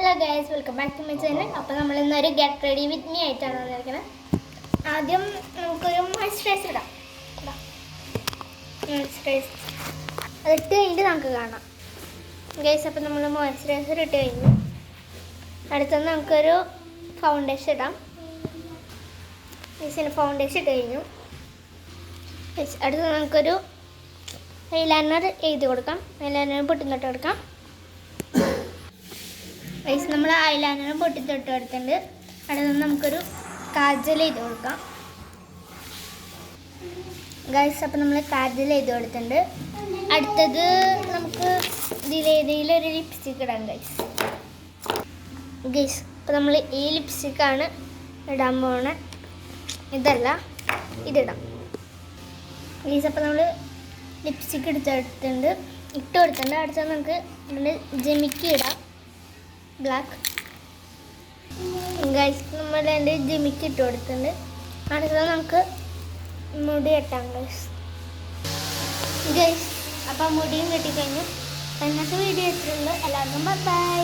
Hello guys, welcome back to my channel. അപ്പോൾ നമ്മൾ ഇന്നൊരു ഗെറ്റ് റെഡി വിത്ത് മീ ആയിട്ടാണ് വന്നിരിക്കുന്നത്. ആദ്യം നമുക്കൊരു മോയ്സ്ചറൈസർ ഇടാം. മോയ്സ്ചറൈസർ അതിട്ട് കഴിഞ്ഞിട്ട് നമുക്ക് കാണാം ഗൈസ്. അപ്പോൾ നമ്മൾ മോയ്സ്ചറൈസർ ഇട്ട് കഴിഞ്ഞു. അടുത്തത് നമുക്കൊരു ഫൗണ്ടേഷൻ ഇടാം. ഗൈസിന് ഫൗണ്ടേഷൻ ഇട്ട് കഴിഞ്ഞു. അടുത്തത് നമുക്കൊരു ഐലൈനർ എഴുതി കൊടുക്കാം. ഐലൈനർ പൊട്ടിന്നിട്ട് കൊടുക്കാം. ഗൈസ് നമ്മൾ ഐലൈനർ പൊട്ടിത്തൊട്ട് കൊടുത്തിട്ടുണ്ട്. അടുത്ത് നമുക്കൊരു കാജൽ ചെയ്ത് കൊടുക്കാം ഗൈസ്. അപ്പോൾ നമ്മൾ കാജൽ ചെയ്ത് കൊടുത്തിട്ടുണ്ട്. അടുത്തത് നമുക്ക് ഇതിലേതെങ്കിലും ഒരു ലിപ്സ്റ്റിക്ക് ഇടാം ഗൈസ്. അപ്പോൾ നമ്മൾ ഈ ലിപ്സ്റ്റിക്കാണ് ഇടാൻ പോണേ, ഇതല്ല, ഇതിടാം ഗൈസ്. അപ്പോൾ നമ്മൾ ലിപ്സ്റ്റിക്ക് ഇട്ട് കൊടുത്തിട്ടുണ്ട്. അടുത്തത് നമുക്ക് ഇതിൻ്റെ ജിമിക്കി ഇടാം, ബ്ലാക്ക് ഗൈസ്. നമ്മൾ അതിൻ്റെ ജിമിക്ക് ഇട്ട് കൊടുത്തിട്ടുണ്ട്. അടുത്തത് നമുക്ക് മുടി കെട്ടാം ഗൈസ്. അപ്പോൾ മുടിയും കെട്ടിക്കഴിഞ്ഞു. ഇന്നത്തെ വീഡിയോ എത്രയുള്ളൂ. എല്ലാവർക്കും ബൈ.